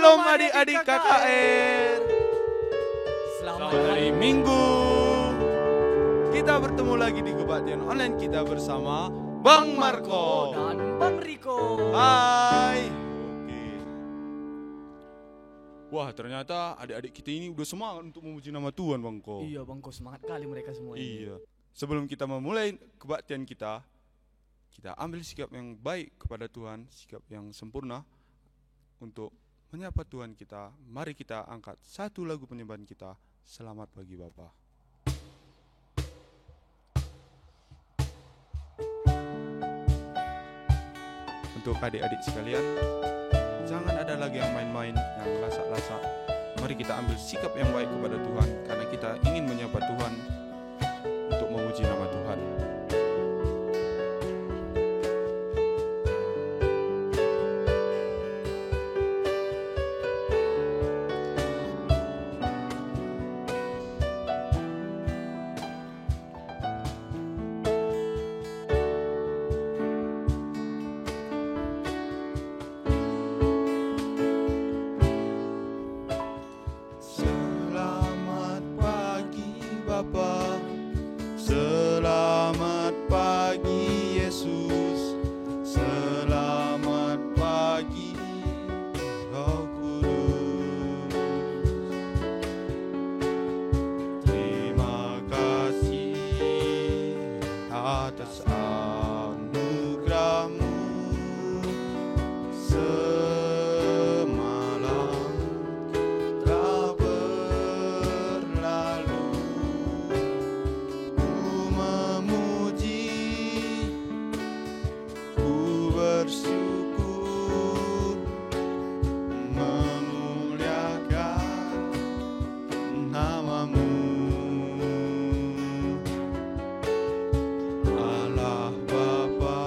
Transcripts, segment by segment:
Shalom adik-adik KKR. Selamat hari Minggu. Kita bertemu lagi di kebaktian online kita bersama Bang Marco dan Bang Riko. Hai. Oke. Wah, ternyata adik-adik kita ini udah semangat untuk memuji nama Tuhan, Bang Ko. Iya, Bang Ko, semangat kali mereka semua ini. Iya. Sebelum kita memulai kebaktian kita ambil sikap yang baik kepada Tuhan, sikap yang sempurna untuk menyapa Tuhan kita. Mari kita angkat satu lagu penyembahan kita, Selamat Pagi Bapa. Untuk adik-adik sekalian, jangan ada lagi yang main-main, yang lasak-lasak. Mari kita ambil sikap yang baik kepada Tuhan, karena kita ingin menyapa Tuhan untuk memuji nama Tuhan. Selamat pagi Yesus, selamat pagi Roh Kudus. Terima kasih atas anugerah-Mu semalam telah berlalu. Bersyukur, memuliakan nama-Mu, Allah Bapa,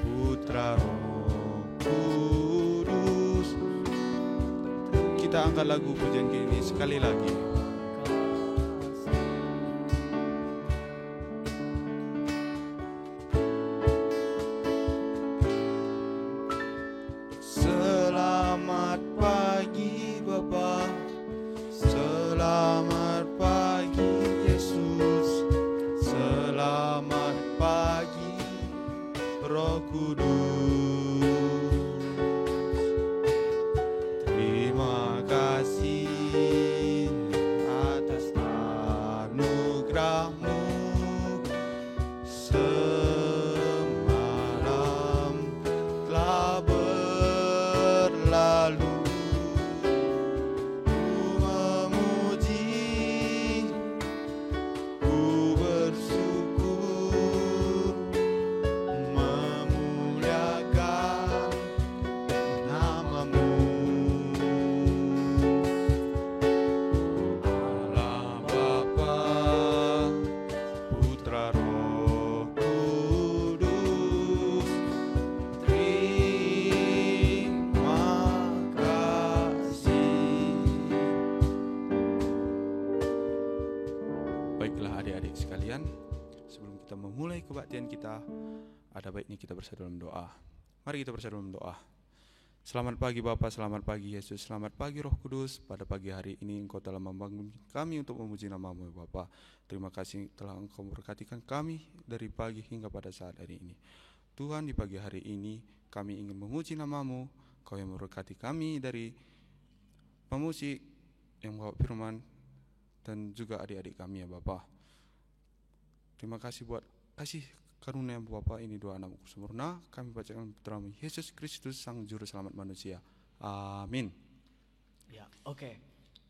Putra, Roh Kudus. Kita angkat lagu pujian ini sekali lagi. Selamat pagi Bapa, selamat pagi Yesus, selamat pagi Roh Kudus. Terima kasih atas anugerah-Mu semalam telah berlalu. Ku memuji, ku bersyukur, memuliakan nama-Mu, Allah Bapa, Putra, Roh Kudus. Terima kasih. Baiklah adik-adik sekalian, sebelum kita memulai kebaktian kita, ada baiknya kita bersatu dalam doa. Mari kita bersatu dalam doa. Selamat pagi Bapa, selamat pagi Yesus, selamat pagi Roh Kudus. Pada pagi hari ini Engkau telah membangun kami untuk memuji nama-Mu Bapa. Terima kasih telah Engkau memberkatikan kami dari pagi hingga pada saat hari ini. Tuhan, di pagi hari ini kami ingin memuji nama-Mu, Kau yang memberkati kami dari pemusik yang membawa firman dan juga adik-adik kami ya Bapa. Terima kasih buat kasih karunia Bapa, ini doa Anak-Mu sempurna. Kami bacakan putra-Mu Yesus Kristus, Sang Juru Selamat manusia. Amin. Ya, oke.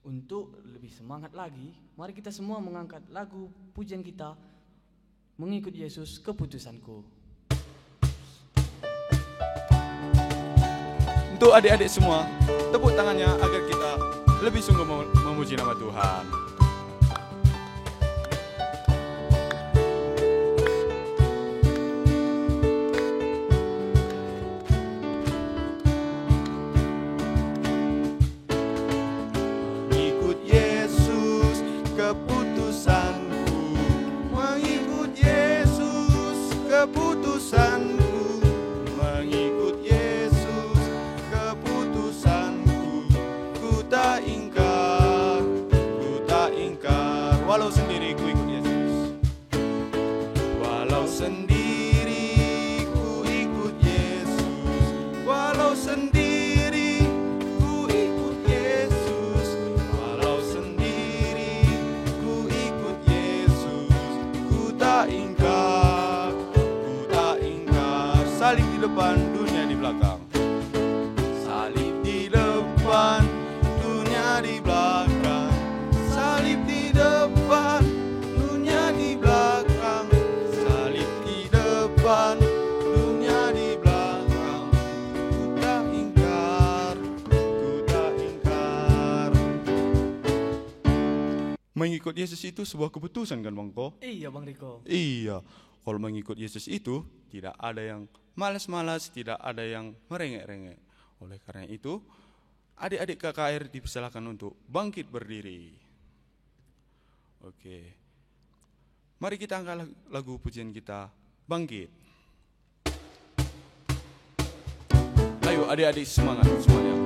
Untuk lebih semangat lagi, mari kita semua mengangkat lagu pujian kita, Mengikut Yesus Keputusanku. Untuk adik-adik semua, tepuk tangannya agar kita lebih sungguh memuji nama Tuhan. Mengikut Yesus keputusanku, mengikut Yesus keputusanku, mengikut Yesus keputusanku. di belakang. Salib di depan, dunia di belakang. Salib di depan, dunia di belakang. Salib di depan, dunia di belakang. Ku tak ingkar, ku tak ingkar. Mengikut Yesus itu sebuah keputusan kan Bang Ko? Iya Bang Riko. Iya, kalau mengikut Yesus itu tidak ada yang malas-malas, tidak ada yang merengek-rengek. Oleh karena itu, adik-adik KKR dipersilakan untuk bangkit berdiri. Oke, mari kita angkat lagu pujian kita, Bangkit. Ayo adik-adik semangat semuanya.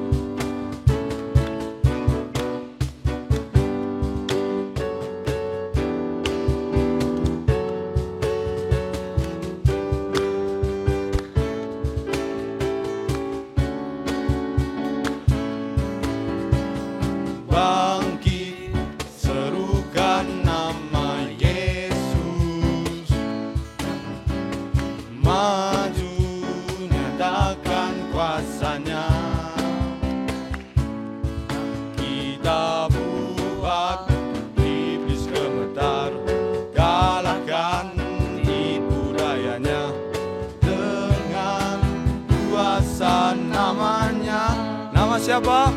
Siapa?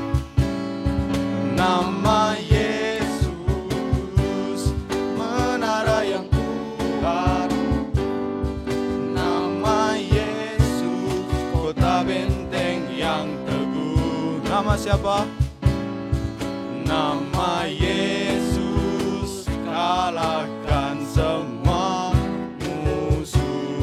Nama Yesus, menara yang kuat. Nama Yesus, kota benteng yang teguh. Nama siapa? Nama Yesus, kalahkan semua musuh.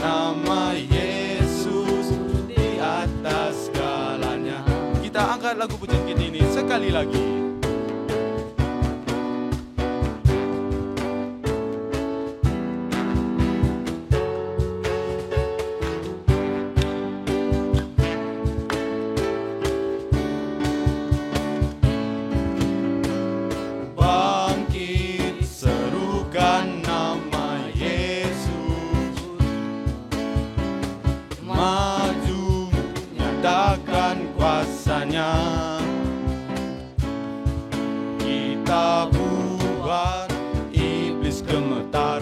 Nama Yesus di atas segalanya. Kita angkat lagu pujian kita ini sekali lagi. Bangkit, serukan nama Yesus. Maju, nyatakan kuasanya. Kita buat iblis gemetar,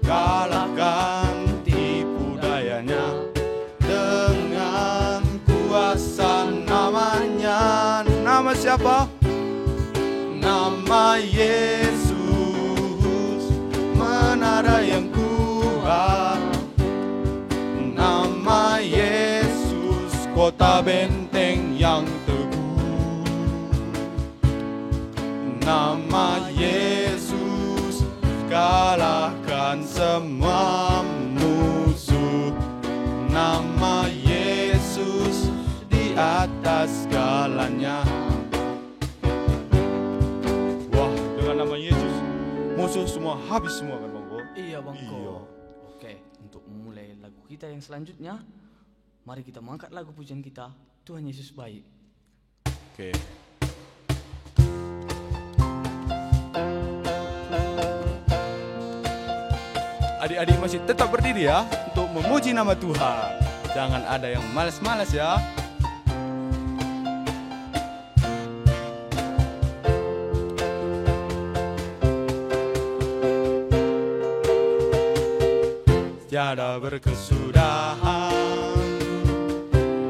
kalahkan tipu dayanya dengan kuasa namanya. Nama siapa? Nama Yesus, menara yang kuat. Nama Yesus, kota benteng yang teguh. Nama Yesus, kalahkan semua musuh. Nama Yesus di atas segalanya. Wah, dengan nama Yesus musuh semua habis semua kan Bang Ko? Iya Bang Ko. Iya. Oke, untuk memulai lagu kita yang selanjutnya, mari kita mengangkat lagu pujian kita, Tuhan Yesus Baik. Oke. Adik-adik masih tetap berdiri ya untuk memuji nama Tuhan. Jangan ada yang malas-malas ya. Tiada berkesudahan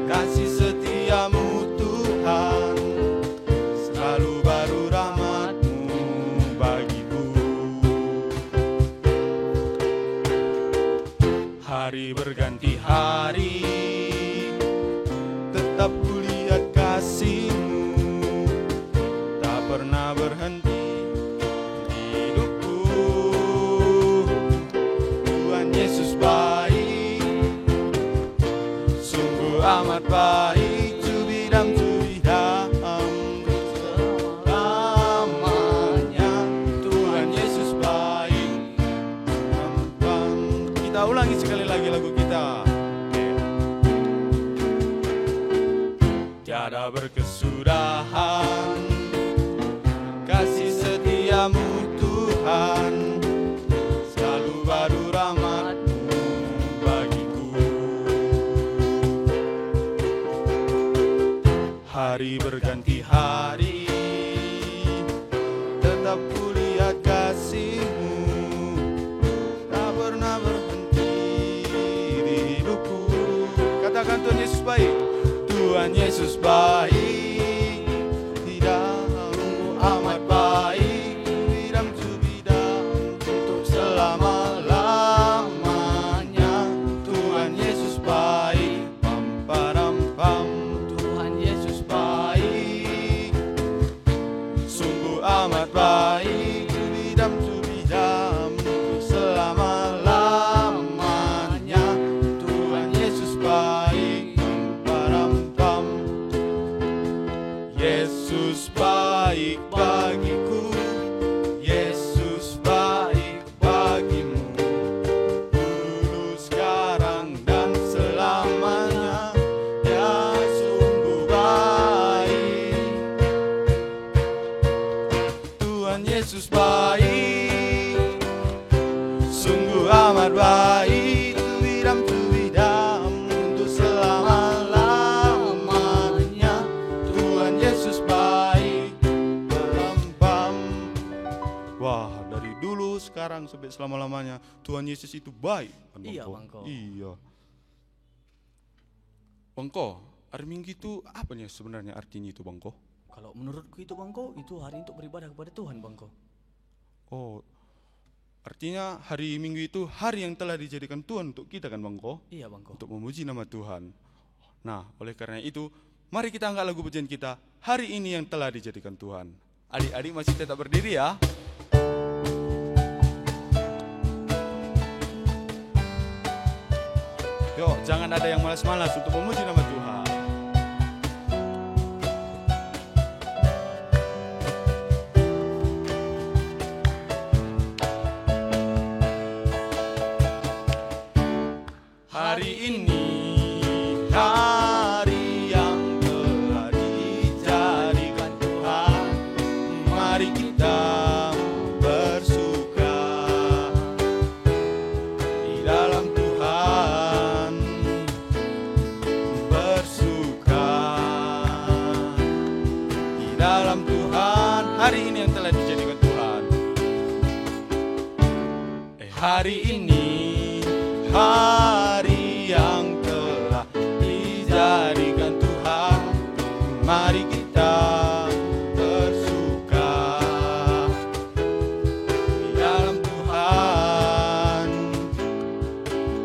kasih setiamu Tuhan, selalu baru rahmat-Mu bagiku. Hari berganti hari, tetap kulihat kasih-Mu, tak pernah berhenti hidupku. Tuhan Yesus baik, sungguh amat baik, cubidam selamanya. Tuhan Yesus baik. Kita ulangi sekali lagi lagu kita. Tiada berkesudahan kasih setiamu Tuhan, selalu baru rahmat-Mu bagiku. hari berganti hari, tetap kulihat kasih-Mu tak pernah berhenti di hidupku. Katakan Tuhan Yesus baik. Tuhan Yesus baik, hidupmu amat baik, bidam tu bidam untuk selama-lamanya. Tuhan Yesus baik, pam param pam. Tuhan Yesus baik, sungguh amat baik, bidam tu bidam untuk selama-lamanya. Tuhan Yesus baik, pam param pam. Yesus baik bagiku, Yesus baik bagimu, dulu, sekarang, dan selamanya. Dia sungguh baik. Tuhan Yesus baik, sungguh amat baik, bidam tu bidam untuk selama-lamanya. Tuhan Yesus baik, pam. Wah, dari dulu, sekarang, sampai selama-lamanya Tuhan Yesus itu baik. Kan, Iya, Bangko? Bangko. Iya. Bangko, hari Minggu itu apa nih sebenarnya artinya itu, Bangko? Kalau menurutku itu Bangko, itu hari untuk beribadah kepada Tuhan Bangko. Oh, artinya hari Minggu itu hari yang telah dijadikan Tuhan untuk kita kan, Bangko? Iya Bangko. Untuk memuji nama Tuhan. Nah, oleh karena itu, mari kita angkat lagu pujian kita, hari ini yang telah dijadikan Tuhan. Adik-adik masih tetap berdiri ya. Yuk, jangan ada yang malas-malas untuk memuji nama Tuhan. Hari ini hari yang telah dijadikan Tuhan, mari kita bersuka di dalam Tuhan, bersuka di dalam Tuhan. Hari ini yang telah dijadikan Tuhan. Hari ini hari yang telah dijadikan Tuhan, mari kita bersuka di dalam Tuhan,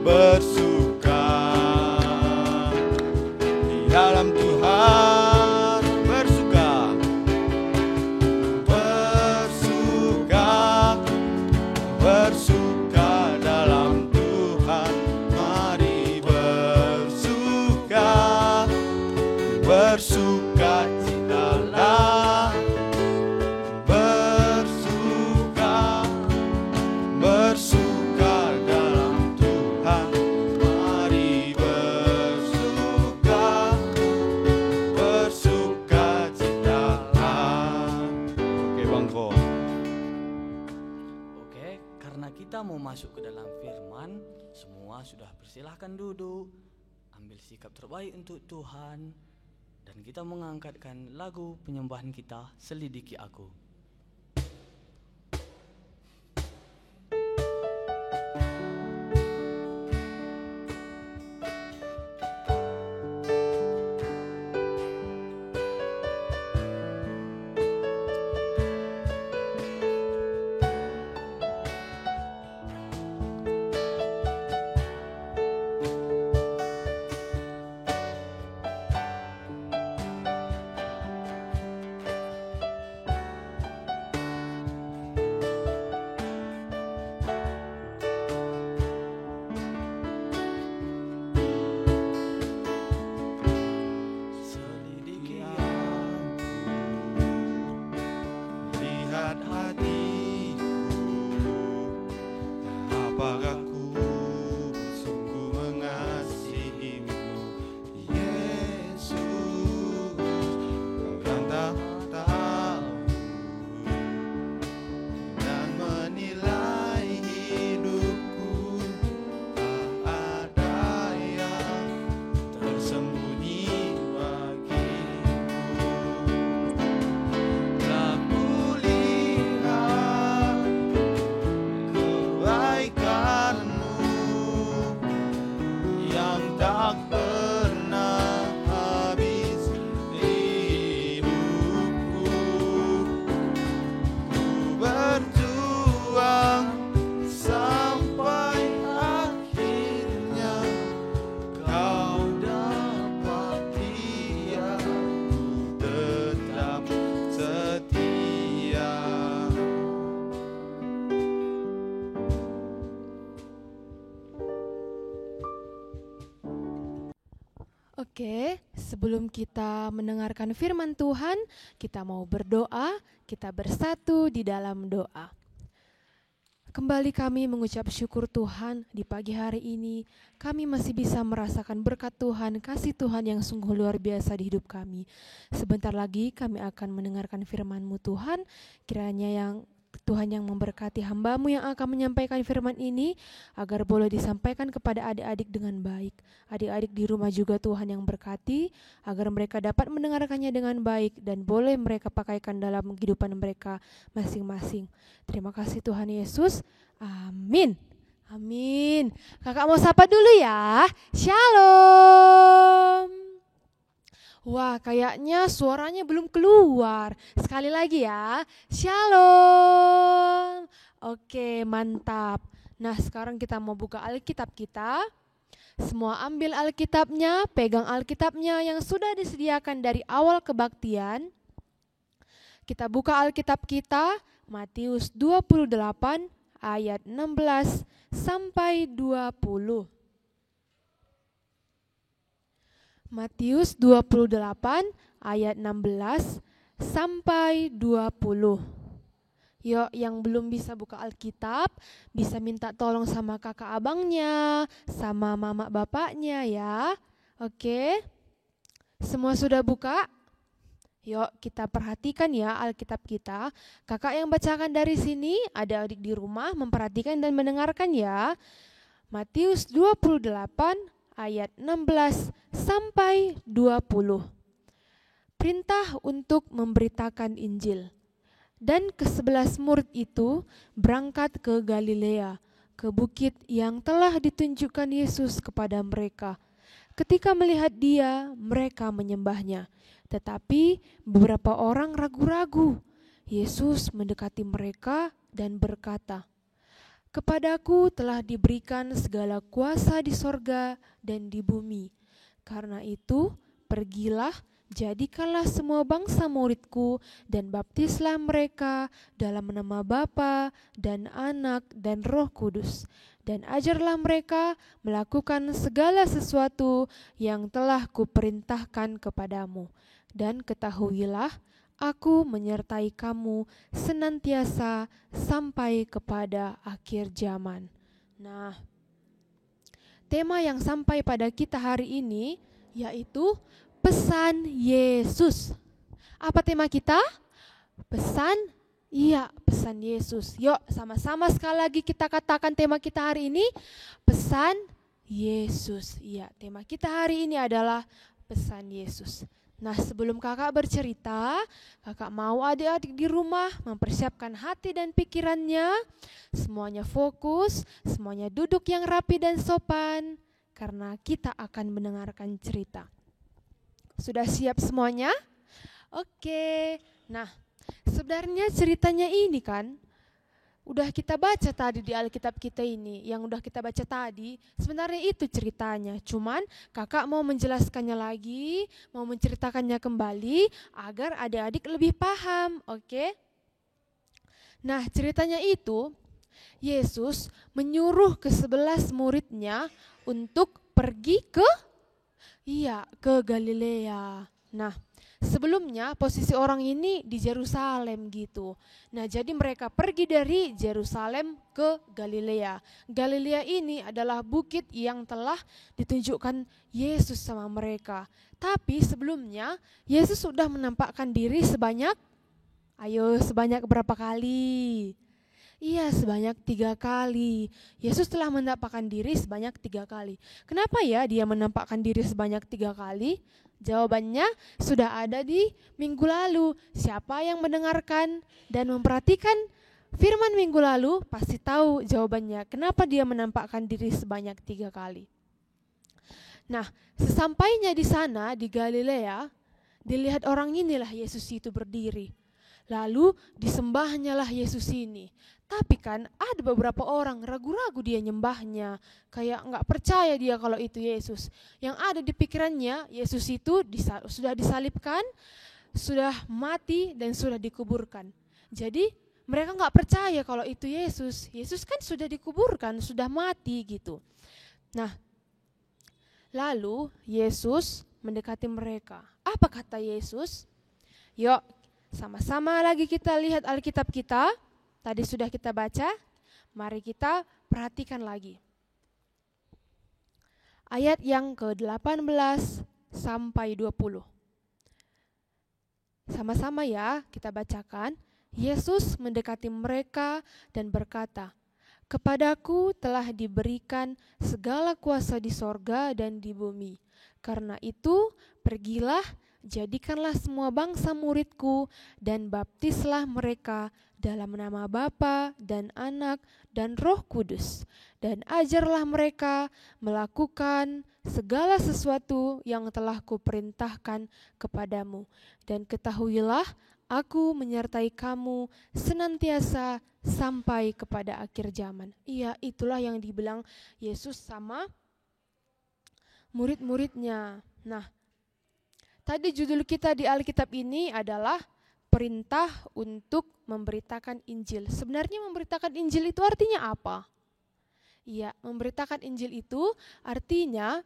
bersuka di dalam Tuhan, bersuka, bersuka, bersuka dalam Tuhan, mari bersuka, bersuka citalah, bersuka, bersuka dalam Tuhan, mari bersuka, bersuka citalah. Oke, Bangko. Oke, karena kita mau masuk ke dalam firman, semua sudah persilahkan duduk, ambil sikap terbaik untuk Tuhan, dan kita mengangkatkan lagu penyembahan kita, Selidiki Aku. Oke, sebelum kita mendengarkan firman Tuhan, kita mau berdoa, kita bersatu di dalam doa. Kembali kami mengucap syukur Tuhan di pagi hari ini, kami masih bisa merasakan berkat Tuhan, kasih Tuhan yang sungguh luar biasa di hidup kami. Sebentar lagi kami akan mendengarkan firman-Mu Tuhan, kiranya Tuhan yang memberkati hamba-Mu yang akan menyampaikan firman ini, agar boleh disampaikan kepada adik-adik dengan baik. Adik-adik di rumah juga Tuhan yang berkati, agar mereka dapat mendengarkannya dengan baik dan boleh mereka pakaikan dalam kehidupan mereka masing-masing. Terima kasih Tuhan Yesus, amin. Amin. Kakak mau sapa dulu ya. Shalom. Wah, kayaknya suaranya belum keluar. Sekali lagi ya. Shalom. Oke, mantap. Nah, sekarang kita mau buka Alkitab kita. Semua ambil Alkitabnya, pegang Alkitabnya yang sudah disediakan dari awal kebaktian. Kita buka Alkitab kita, Matius 28 ayat 16 sampai 20. Matius 28 ayat 16 sampai 20. Yuk, yang belum bisa buka Alkitab, bisa minta tolong sama kakak abangnya, sama mama bapaknya ya. Oke, semua sudah buka? Yuk, kita perhatikan ya Alkitab kita. Kakak yang bacakan dari sini, ada adik di rumah memperhatikan dan mendengarkan ya. Matius 28 ayat 16 sampai 20. Perintah untuk memberitakan Injil. Dan ke-11 murid itu berangkat ke Galilea, ke bukit yang telah ditunjukkan Yesus kepada mereka. Ketika melihat Dia, mereka menyembahnya. Tetapi beberapa orang ragu-ragu. Yesus mendekati mereka dan berkata, "Kepadaku telah diberikan segala kuasa di sorga dan di bumi. Karena itu, pergilah, jadikanlah semua bangsa muridku dan baptislah mereka dalam nama Bapa dan Anak dan Roh Kudus. Dan ajarlah mereka melakukan segala sesuatu yang telah kuperintahkan kepadamu. Dan ketahuilah, Aku menyertai kamu senantiasa sampai kepada akhir zaman." Nah, tema yang sampai pada kita hari ini yaitu pesan Yesus. Apa tema kita? Pesan Yesus. Yuk, sama-sama sekali lagi kita katakan tema kita hari ini, pesan Yesus. Iya, tema kita hari ini adalah pesan Yesus. Nah, sebelum kakak bercerita, kakak mau adik-adik di rumah mempersiapkan hati dan pikirannya, semuanya fokus, semuanya duduk yang rapi dan sopan, karena kita akan mendengarkan cerita. Sudah siap semuanya? Oke. Nah, sebenarnya ceritanya ini kan udah kita baca tadi di Alkitab kita ini, yang udah kita baca tadi, sebenarnya itu ceritanya. Cuman kakak mau menjelaskannya lagi, mau menceritakannya kembali agar adik-adik lebih paham, oke? Nah, ceritanya itu Yesus menyuruh ke-11 muridnya untuk pergi ke Galilea. Nah, sebelumnya posisi orang ini di Yerusalem gitu. Nah, jadi mereka pergi dari Yerusalem ke Galilea. Galilea ini adalah bukit yang telah ditunjukkan Yesus sama mereka. Tapi sebelumnya Yesus sudah menampakkan diri sebanyak berapa kali? Iya, sebanyak 3 kali. Yesus telah menampakkan diri sebanyak 3 kali. Kenapa ya dia menampakkan diri sebanyak 3 kali? Jawabannya sudah ada di minggu lalu. Siapa yang mendengarkan dan memperhatikan firman minggu lalu pasti tahu jawabannya. Kenapa dia menampakkan diri sebanyak 3 kali. Nah, sesampainya di sana di Galilea, dilihat orang inilah Yesus itu berdiri. Lalu disembahnyalah Yesus ini. Tapi kan ada beberapa orang ragu-ragu dia nyembahnya. Kayak gak percaya dia kalau itu Yesus. Yang ada di pikirannya Yesus itu sudah disalibkan, sudah mati dan sudah dikuburkan. Jadi mereka gak percaya kalau itu Yesus. Yesus kan sudah dikuburkan, sudah mati gitu. Nah, lalu Yesus mendekati mereka. Apa kata Yesus? Yuk, sama-sama lagi kita lihat Alkitab kita. Tadi sudah kita baca, mari kita perhatikan lagi. Ayat yang ke-18 sampai 20. Sama-sama ya, kita bacakan. Yesus mendekati mereka dan berkata, "Kepadaku telah diberikan segala kuasa di sorga dan di bumi. Karena itu, pergilah, jadikanlah semua bangsa muridku, dan baptislah mereka dalam nama Bapa dan Anak dan Roh Kudus. Dan ajarlah mereka melakukan segala sesuatu yang telah kuperintahkan kepadamu. Dan ketahuilah, Aku menyertai kamu senantiasa sampai kepada akhir zaman." Iya, itulah yang dibilang Yesus sama murid-muridnya. Nah, tadi judul kita di Alkitab ini adalah perintah untuk memberitakan Injil. Sebenarnya memberitakan Injil itu artinya apa? Iya, memberitakan Injil itu artinya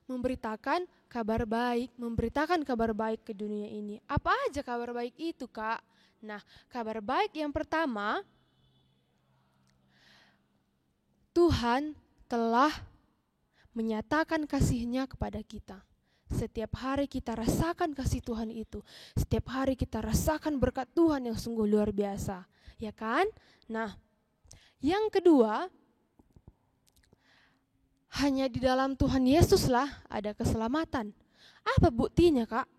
memberitakan kabar baik ke dunia ini. Apa aja kabar baik itu, Kak? Nah, kabar baik yang pertama, Tuhan telah menyatakan kasih-Nya kepada kita. Setiap hari kita rasakan kasih Tuhan itu. Setiap hari kita rasakan berkat Tuhan yang sungguh luar biasa. Ya kan? Nah, yang kedua, hanya di dalam Tuhan Yesuslah ada keselamatan. Apa buktinya, Kak?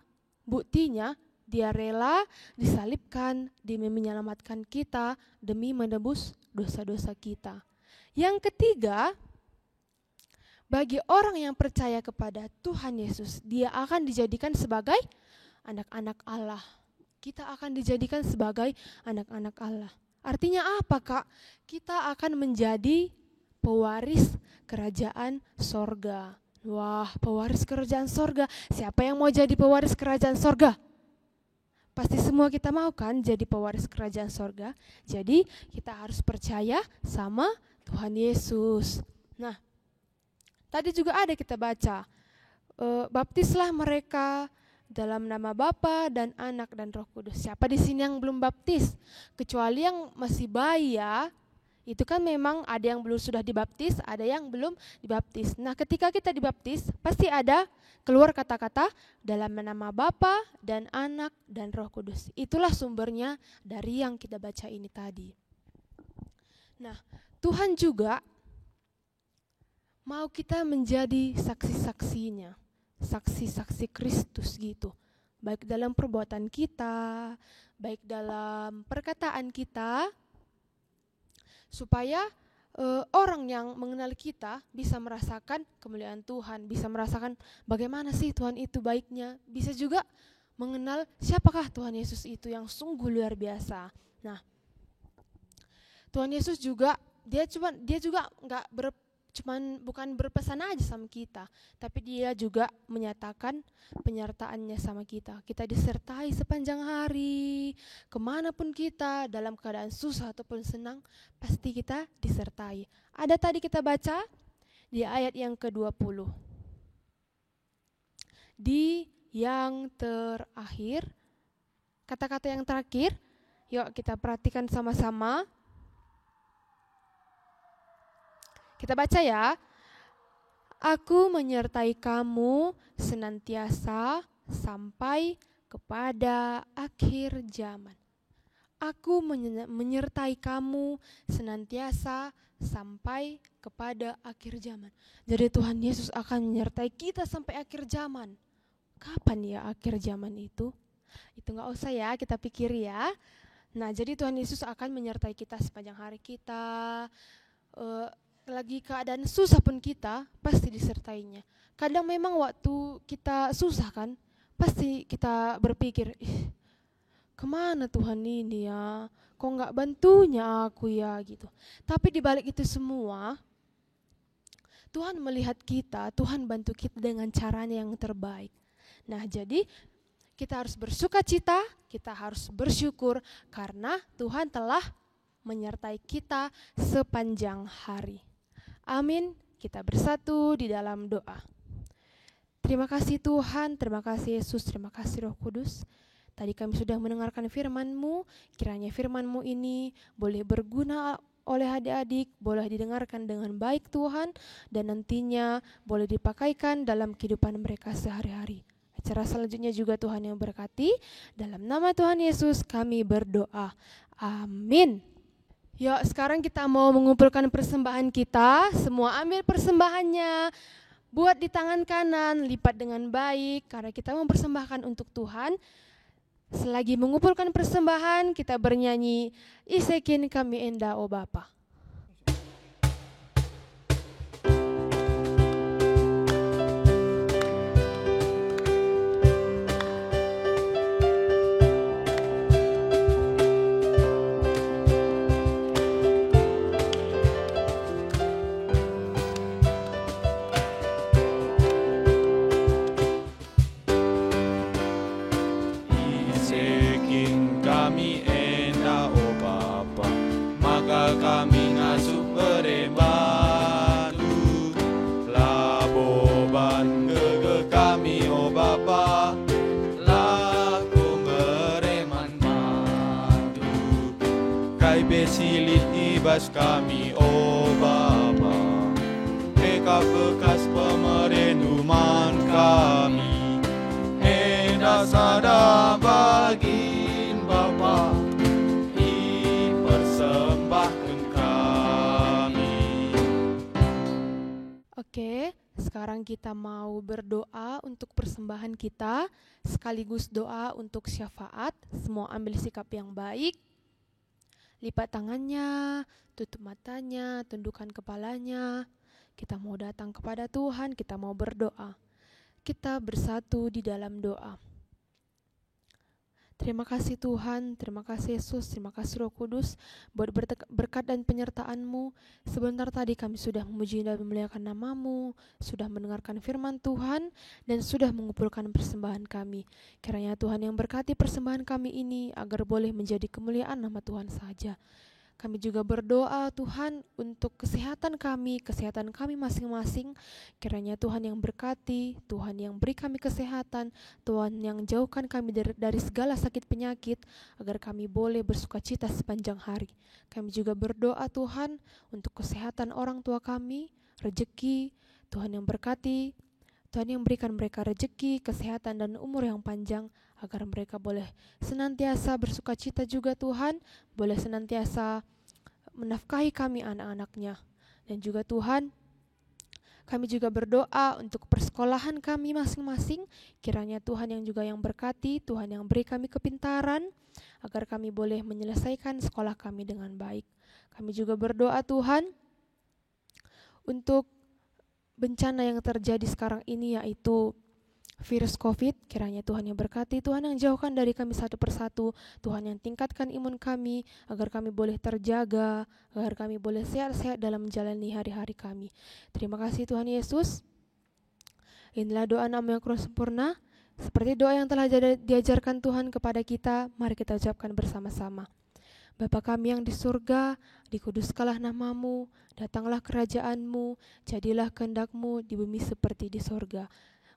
Buktinya Dia rela disalibkan demi menyelamatkan kita, demi menebus dosa-dosa kita. Yang ketiga, bagi orang yang percaya kepada Tuhan Yesus, dia akan dijadikan sebagai anak-anak Allah. Kita akan dijadikan sebagai anak-anak Allah. Artinya apa, Kak? Kita akan menjadi pewaris kerajaan sorga. Wah, pewaris kerajaan sorga. Siapa yang mau jadi pewaris kerajaan sorga? Pasti semua kita mau kan jadi pewaris kerajaan sorga. Jadi kita harus percaya sama Tuhan Yesus. Nah, tadi juga ada kita baca, baptislah mereka dalam nama Bapa dan Anak dan Roh Kudus. Siapa di sini yang belum baptis? Kecuali yang masih bayi ya. Itu kan memang ada yang belum sudah dibaptis, ada yang belum dibaptis. Nah, ketika kita dibaptis, pasti ada keluar kata-kata dalam nama Bapa dan Anak dan Roh Kudus. Itulah sumbernya dari yang kita baca ini tadi. Nah, Tuhan juga mau kita menjadi saksi-saksinya, saksi-saksi Kristus gitu. Baik dalam perbuatan kita, baik dalam perkataan kita, supaya orang yang mengenal kita bisa merasakan kemuliaan Tuhan, bisa merasakan bagaimana sih Tuhan itu baiknya, bisa juga mengenal siapakah Tuhan Yesus itu yang sungguh luar biasa. Nah, Tuhan Yesus juga dia juga bukan berpesan aja sama kita, tapi dia juga menyatakan penyertaannya sama kita. Kita disertai sepanjang hari, kemanapun kita, dalam keadaan susah ataupun senang, pasti kita disertai. Ada tadi kita baca di ayat yang ke-20. Di yang terakhir, kata-kata yang terakhir, yuk kita perhatikan sama-sama. Kita baca ya. Aku menyertai kamu senantiasa sampai kepada akhir zaman. Aku menyertai kamu senantiasa sampai kepada akhir zaman. Jadi Tuhan Yesus akan menyertai kita sampai akhir zaman. Kapan ya akhir zaman itu? Itu gak usah ya kita pikir ya. Nah, jadi Tuhan Yesus akan menyertai kita sepanjang hari kita. Lagi keadaan susah pun kita pasti disertainya. Kadang memang waktu kita susah kan, pasti kita berpikir, kemana Tuhan ini ya, kok gak bantunya aku ya gitu. Tapi di balik itu semua, Tuhan melihat kita, Tuhan bantu kita dengan caranya yang terbaik. Nah, jadi kita harus bersukacita, kita harus bersyukur karena Tuhan telah menyertai kita sepanjang hari. Amin. Kita bersatu di dalam doa. Terima kasih Tuhan, terima kasih Yesus, terima kasih Roh Kudus. Tadi kami sudah mendengarkan firman-Mu, kiranya firman-Mu ini boleh berguna oleh adik-adik, boleh didengarkan dengan baik Tuhan, dan nantinya boleh dipakaikan dalam kehidupan mereka sehari-hari. Acara selanjutnya juga Tuhan yang berkati, dalam nama Tuhan Yesus kami berdoa. Amin. Yuk sekarang kita mau mengumpulkan persembahan kita, semua ambil persembahannya, buat di tangan kanan, lipat dengan baik, karena kita mempersembahkan untuk Tuhan. Selagi mengumpulkan persembahan, kita bernyanyi, Isekin kami enda o Bapa. Kami ngasuh berebatu laboban gege kami o Bapa laku bereman batu kai besilit ibas kami o Bapa eka bekas pemerenuman kami enda sada bagin Bapa Oke, sekarang kita mau berdoa untuk persembahan kita, sekaligus doa untuk syafaat. Semua ambil sikap yang baik, lipat tangannya, tutup matanya, tundukkan kepalanya. Kita mau datang kepada Tuhan, kita mau berdoa. Kita bersatu di dalam doa. Terima kasih Tuhan, terima kasih Yesus, terima kasih Roh Kudus buat berkat dan penyertaan-Mu. Sebentar tadi kami sudah memuji dan memuliakan nama-Mu, sudah mendengarkan firman Tuhan, dan sudah mengumpulkan persembahan kami. Kiranya Tuhan yang berkati persembahan kami ini agar boleh menjadi kemuliaan nama Tuhan saja. Kami juga berdoa Tuhan untuk kesehatan kami masing-masing. Kiranya Tuhan yang berkati, Tuhan yang beri kami kesehatan, Tuhan yang jauhkan kami dari segala sakit penyakit, agar kami boleh bersukacita sepanjang hari. Kami juga berdoa Tuhan untuk kesehatan orang tua kami, rezeki, Tuhan yang berkati, Tuhan yang berikan mereka rezeki, kesehatan dan umur yang panjang, agar mereka boleh senantiasa bersukacita juga Tuhan, boleh senantiasa menafkahi kami anak-anaknya. Dan juga Tuhan, kami juga berdoa untuk persekolahan kami masing-masing, kiranya Tuhan yang juga yang berkati, Tuhan yang beri kami kepintaran, agar kami boleh menyelesaikan sekolah kami dengan baik. Kami juga berdoa Tuhan, untuk bencana yang terjadi sekarang ini yaitu virus COVID, kiranya Tuhan yang berkati, Tuhan yang jauhkan dari kami satu persatu, Tuhan yang tingkatkan imun kami, agar kami boleh terjaga, agar kami boleh sehat-sehat dalam menjalani hari-hari kami. Terima kasih Tuhan Yesus. Inilah doa nama yang kurang sempurna, seperti doa yang telah diajarkan Tuhan kepada kita, mari kita ucapkan bersama-sama. Bapa kami yang di surga, dikuduskanlah nama-Mu, datanglah kerajaan-Mu, jadilah kehendak-Mu di bumi seperti di surga.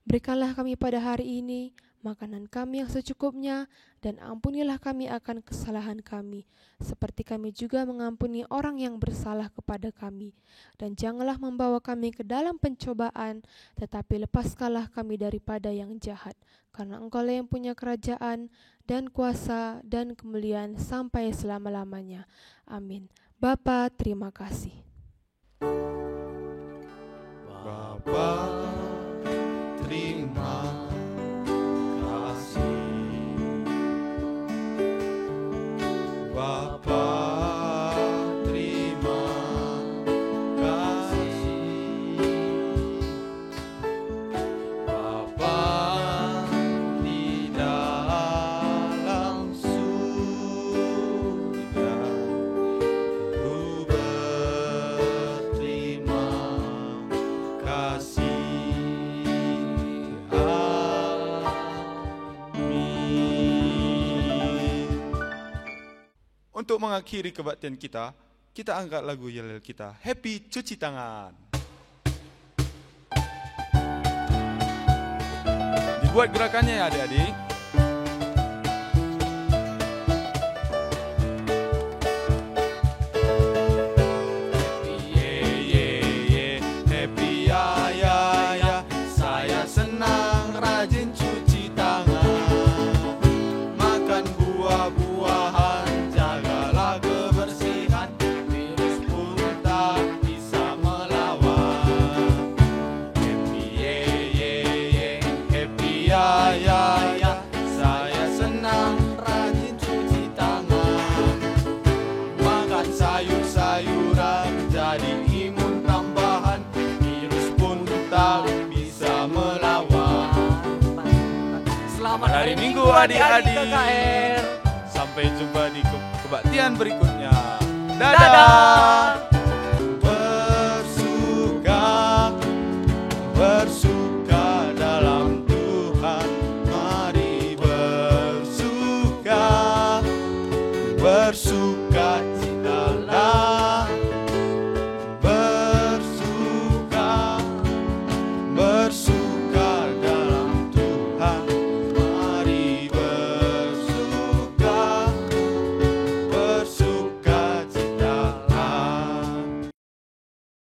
Berikanlah kami pada hari ini makanan kami yang secukupnya, dan ampunilah kami akan kesalahan kami, seperti kami juga mengampuni orang yang bersalah kepada kami. Dan janganlah membawa kami ke dalam pencobaan, tetapi lepaskanlah kami daripada yang jahat. Karena Engkau-Lah yang punya kerajaan, dan kuasa, dan kemuliaan sampai selama-lamanya. Amin. Bapa, terima kasih. Bapa, terima kasih. Bapa, terima kasih. Bapa di dalam surga, ku berterima kasih. Untuk mengakhiri kebaktian kita angkat lagu Yel kita, Happy Cuci Tangan. Buat gerakannya ya adik-adik. Happy ya ya ya, saya senang rajin cuci tangan, makan buah-buahan, jagalah kebersihan, virus pun tak bisa melawan. Happy happy ya ya, saya senang rajin cuci tangan, makan sayur-sayuran, jadi imun tambahan, virus pun tak bisa melawan. Selamat Hari Minggu adik-adik. KKR. Sampai jumpa di kebaktian berikutnya. Dadah. Bersuka dalam Tuhan. Mari bersuka